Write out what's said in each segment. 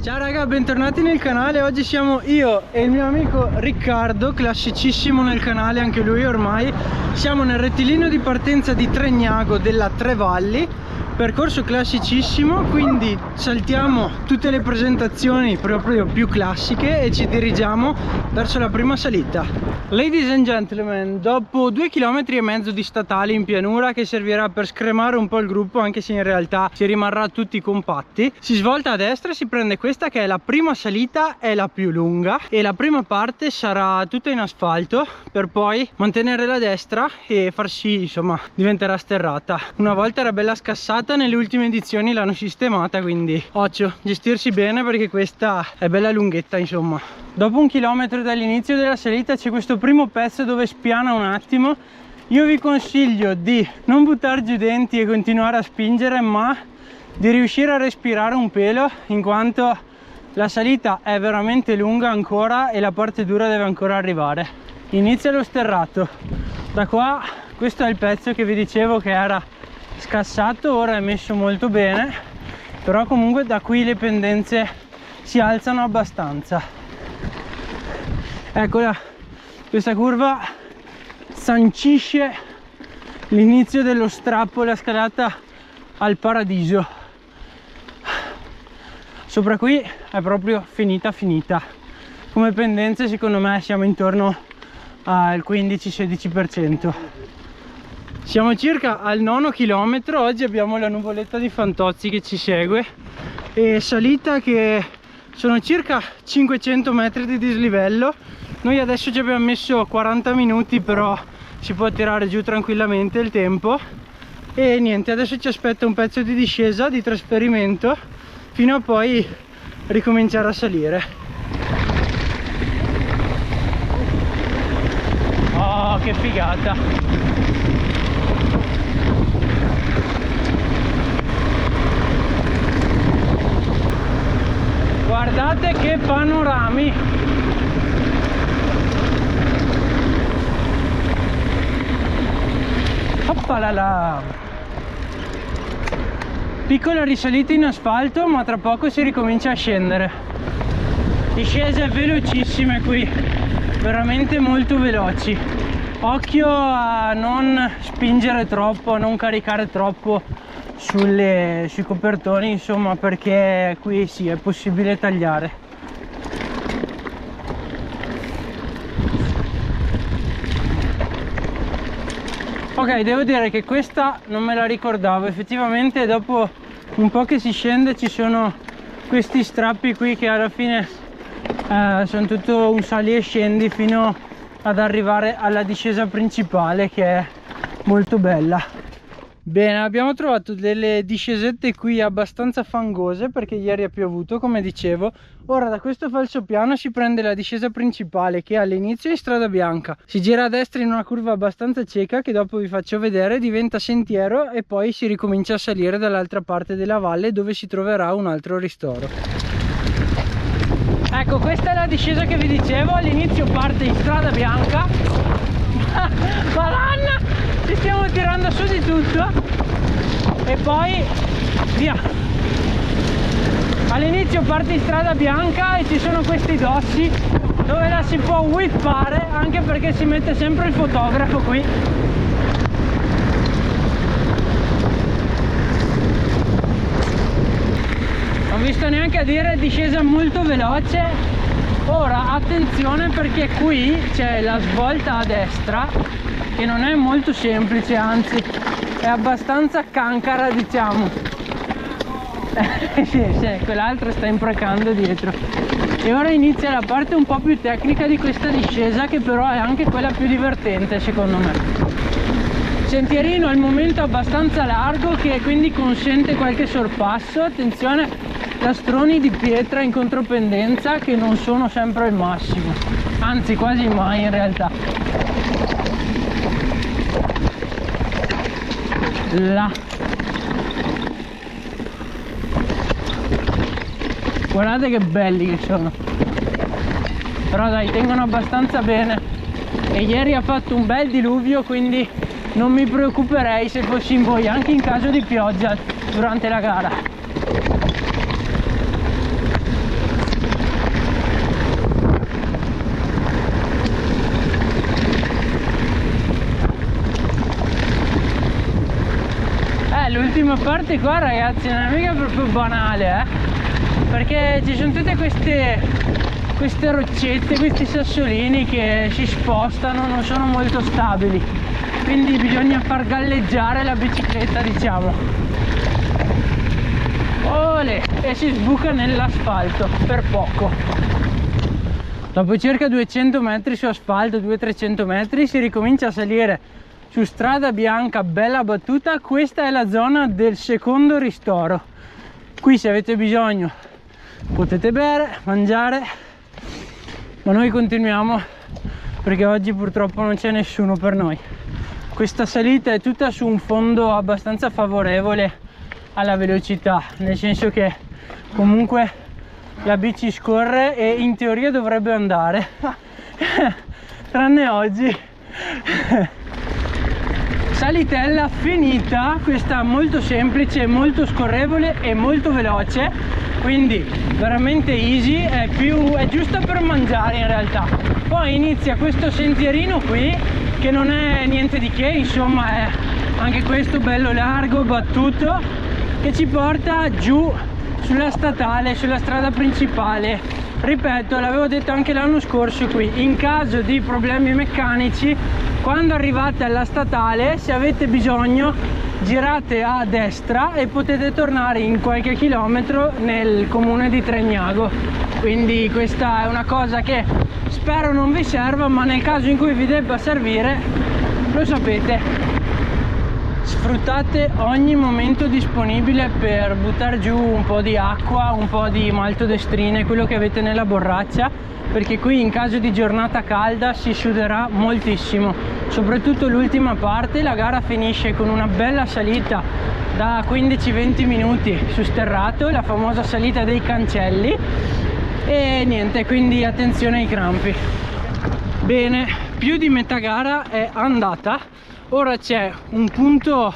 Ciao raga, bentornati nel canale. Oggi siamo io e il mio amico Riccardo, classicissimo nel canale anche lui ormai. Siamo nel rettilineo di partenza di Tregnago della Tre Valli, percorso classicissimo, quindi saltiamo tutte le presentazioni proprio più classiche e ci dirigiamo verso la prima salita. Ladies and gentlemen, dopo 2,5 km di statali in pianura, che servirà per scremare un po' il gruppo, anche se in realtà si rimarrà tutti compatti, si svolta a destra e si prende questa che è la prima salita, è la più lunga, e la prima parte sarà tutta in asfalto per poi mantenere la destra e far sì, insomma, diventerà sterrata. Una volta era bella scassata, nelle ultime edizioni l'hanno sistemata, quindi occhio, gestirsi bene perché questa è bella lunghetta, insomma. Dopo 1 chilometro dall'inizio della salita c'è questo primo pezzo dove spiana un attimo. Io vi consiglio di non buttare giù denti e continuare a spingere, ma di riuscire a respirare un pelo, in quanto la salita è veramente lunga ancora e la parte dura deve ancora arrivare. Inizia lo sterrato. Da qua, questo è il pezzo che vi dicevo che era scassato, ora è messo molto bene, però comunque da qui le pendenze si alzano abbastanza. Eccola, questa curva sancisce l'inizio dello strappo, la scalata al paradiso. Sopra qui è proprio finita. Come pendenze secondo me siamo intorno al 15-16%. Siamo circa al 9° chilometro. Oggi abbiamo la nuvoletta di Fantozzi che ci segue, e salita che sono circa 500 metri di dislivello. Noi adesso ci abbiamo messo 40 minuti, però si può tirare giù tranquillamente il tempo. E niente, adesso ci aspetta un pezzo di discesa, di trasferimento, fino a poi ricominciare a salire. Oh, che figata! Guardate che panorami! Oppalala! Piccola risalita in asfalto, ma tra poco si ricomincia a scendere. Discese velocissime qui, veramente molto veloci. Occhio a non spingere troppo, a non caricare troppo sui copertoni, insomma, perché qui sì, è possibile tagliare. Ok, devo dire che questa non me la ricordavo. Effettivamente dopo un po' che si scende ci sono questi strappi qui che alla fine sono tutto un sali e scendi fino ad arrivare alla discesa principale, che è molto bella. Bene, abbiamo trovato delle discesette qui abbastanza fangose perché ieri ha piovuto, come dicevo. Ora da questo falsopiano si prende la discesa principale, che all'inizio è in strada bianca, si gira a destra in una curva abbastanza cieca che dopo vi faccio vedere, diventa sentiero e poi si ricomincia a salire dall'altra parte della valle, dove si troverà un altro ristoro. Ecco, questa è la discesa che vi dicevo. All'inizio parte in strada bianca. Madonna, ci stiamo tirando su di tutto e poi via. All'inizio parte in strada bianca e ci sono questi dossi dove la si può whippare, anche perché si mette sempre il fotografo qui. Non vi sto neanche a dire, discesa molto veloce. Ora attenzione, perché qui c'è la svolta a destra che non è molto semplice, anzi è abbastanza cancara, diciamo. Sì, quell'altro sta imprecando dietro. E ora inizia la parte un po' più tecnica di questa discesa, che però è anche quella più divertente secondo me. Sentierino al momento abbastanza largo, che quindi consente qualche sorpasso. Attenzione, lastroni di pietra in contropendenza che non sono sempre il massimo, anzi quasi mai in realtà. Là, guardate che belli che sono, però dai, tengono abbastanza bene. E ieri ha fatto un bel diluvio, quindi non mi preoccuperei se fossi in voi, anche in caso di pioggia durante la gara. parte qua ragazzi non è mica proprio banale, perché ci sono tutte queste roccette, questi sassolini che si spostano, non sono molto stabili, quindi bisogna far galleggiare la bicicletta, diciamo. Olè, e si sbuca nell'asfalto per poco. Dopo circa 200 metri su asfalto, 200-300 metri, si ricomincia a salire su strada bianca bella battuta. Questa è la zona del secondo ristoro. Qui se avete bisogno potete bere, mangiare, ma noi continuiamo perché oggi purtroppo non c'è nessuno per noi. Questa salita è tutta su un fondo abbastanza favorevole alla velocità, nel senso che comunque la bici scorre e in teoria dovrebbe andare tranne oggi. Salitella finita, questa molto semplice, molto scorrevole e molto veloce, quindi veramente easy, è giusta per mangiare in realtà. Poi inizia questo sentierino qui che non è niente di che, insomma è anche questo bello largo, battuto, che ci porta giù sulla statale, sulla strada principale. Ripeto, l'avevo detto anche l'anno scorso qui, in caso di problemi meccanici, quando arrivate alla statale, se avete bisogno girate a destra e potete tornare in qualche chilometro nel comune di Tregnago. Quindi questa è una cosa che spero non vi serva, ma nel caso in cui vi debba servire lo sapete. Sfruttate ogni momento disponibile per buttare giù un po' di acqua, un po' di maltodestrine, quello che avete nella borraccia, perché qui in caso di giornata calda si suderà moltissimo, soprattutto l'ultima parte. La gara finisce con una bella salita da 15-20 minuti su sterrato, la famosa salita dei cancelli, e niente, quindi attenzione ai crampi. Bene, più di metà gara è andata. Ora c'è un punto,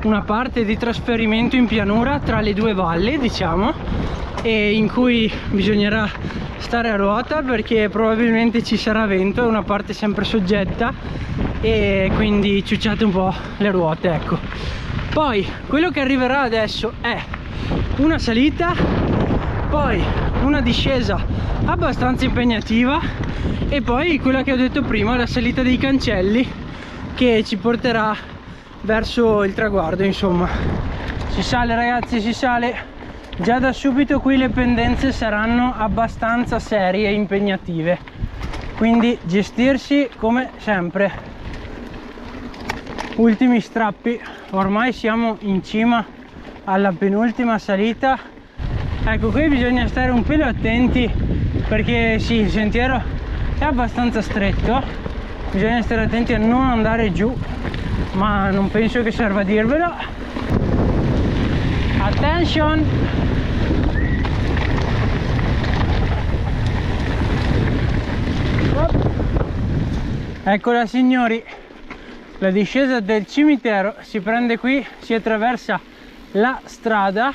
una parte di trasferimento in pianura tra le due valli, diciamo, e in cui bisognerà stare a ruota perché probabilmente ci sarà vento, è una parte sempre soggetta e quindi ciucciate un po' le ruote, ecco. Poi quello che arriverà adesso è una salita, poi una discesa abbastanza impegnativa e poi quella che ho detto prima, la salita dei cancelli, che ci porterà verso il traguardo. Insomma, si sale ragazzi, si sale. Già da subito qui le pendenze saranno abbastanza serie e impegnative, quindi gestirsi come sempre. Ultimi strappi, ormai siamo in cima alla penultima salita. Ecco, qui bisogna stare un pelo attenti perché sì, il sentiero è abbastanza stretto, bisogna stare attenti a non andare giù, ma non penso che serva a dirvelo. Attention! Eccola signori, la discesa del cimitero si prende qui, si attraversa la strada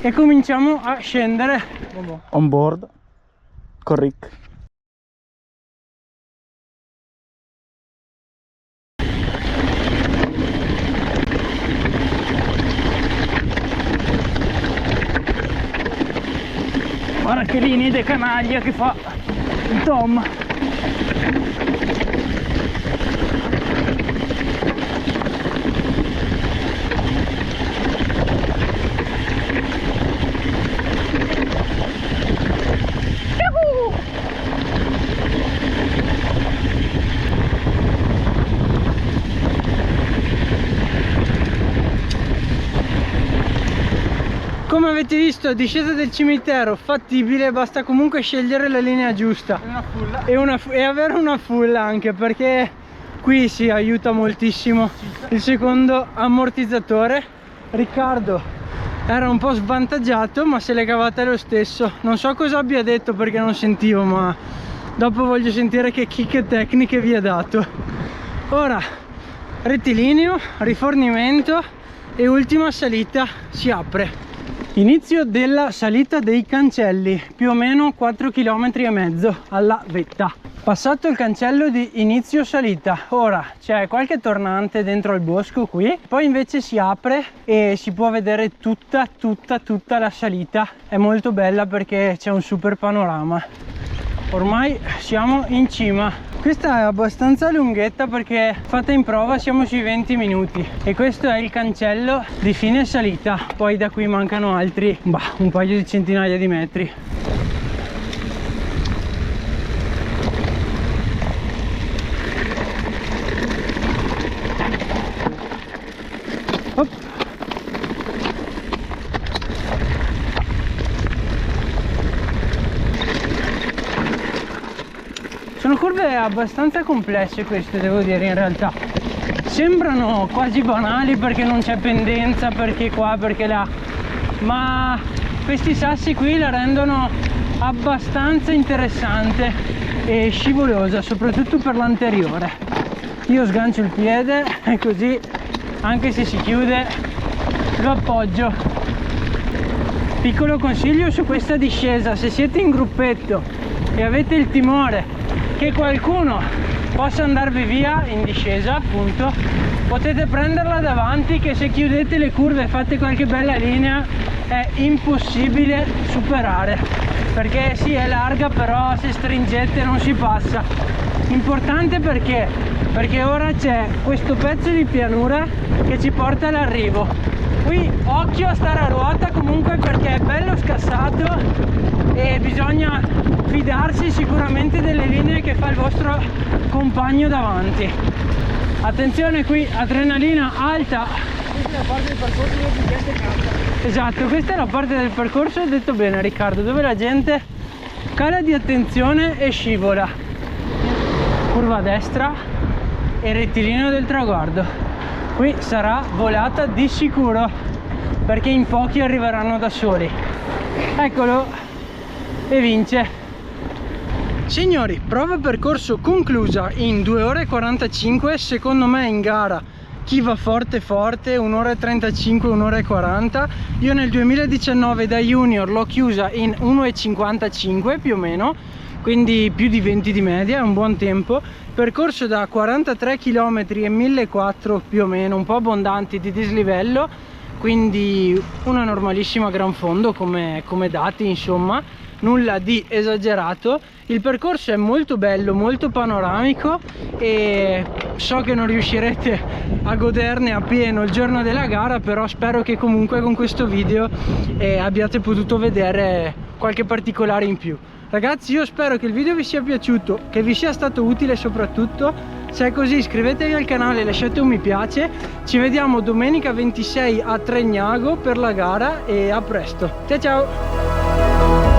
e cominciamo a scendere on board con Rick. Guarda che linee di canaglia che fa il Tom. Come avete visto, discesa del cimitero fattibile, basta comunque scegliere la linea giusta e avere una full anche, perché qui si aiuta moltissimo il secondo ammortizzatore. Riccardo era un po' svantaggiato ma se l'è cavata lo stesso. Non so cosa abbia detto perché non sentivo, ma dopo voglio sentire che chicche tecniche vi ha dato. Ora rettilineo, rifornimento e ultima salita si apre. Inizio della salita dei cancelli, più o meno 4,5 km alla vetta. Passato il cancello di inizio salita, ora c'è qualche tornante dentro al bosco qui, poi invece si apre e si può vedere tutta la salita. È molto bella perché c'è un super panorama. Ormai siamo in cima. Questa è abbastanza lunghetta perché fatta in prova siamo sui 20 minuti e questo è il cancello di fine salita. Poi da qui mancano altri un paio di centinaia di metri. Op. Sono curve abbastanza complesse queste, devo dire, in realtà. Sembrano quasi banali perché non c'è pendenza, perché qua, perché là, ma questi sassi qui la rendono abbastanza interessante e scivolosa, soprattutto per l'anteriore. Io sgancio il piede e così, anche se si chiude, lo appoggio. Piccolo consiglio su questa discesa: se siete in gruppetto e avete il timore che qualcuno possa andarvi via in discesa, appunto, potete prenderla davanti, che se chiudete le curve e fate qualche bella linea è impossibile superare, perché sì, è larga, però se stringete non si passa. Importante perché ora c'è questo pezzo di pianura che ci porta all'arrivo. Qui occhio a stare a ruota comunque, perché è bello scassato e bisogna fidarsi sicuramente delle linee che fa il vostro compagno davanti. Attenzione, qui adrenalina alta. Questa è la parte del percorso dove la gente canta. Esatto, questa è la parte del percorso, hai detto bene Riccardo, dove la gente cala di attenzione e scivola. Curva a destra e rettilineo del traguardo. Qui sarà volata di sicuro, perché in pochi arriveranno da soli. Eccolo, e vince. Signori, prova percorso conclusa in 2 ore e 45. Secondo me in gara chi va forte 1 ora e 35, 1 ora e 40. Io nel 2019 da junior l'ho chiusa in 1 e 55 più o meno, quindi più di 20 di media, è un buon tempo. Percorso da 43 km e 1400 più o meno, un po' abbondanti di dislivello, quindi una normalissima gran fondo come dati, insomma, nulla di esagerato. Il percorso è molto bello, molto panoramico e so che non riuscirete a goderne appieno il giorno della gara, però spero che comunque con questo video abbiate potuto vedere qualche particolare in più. Ragazzi, io spero che il video vi sia piaciuto, che vi sia stato utile soprattutto. Se è così iscrivetevi al canale, lasciate un mi piace. Ci vediamo domenica 26 a Tregnago per la gara e a presto. Ciao ciao!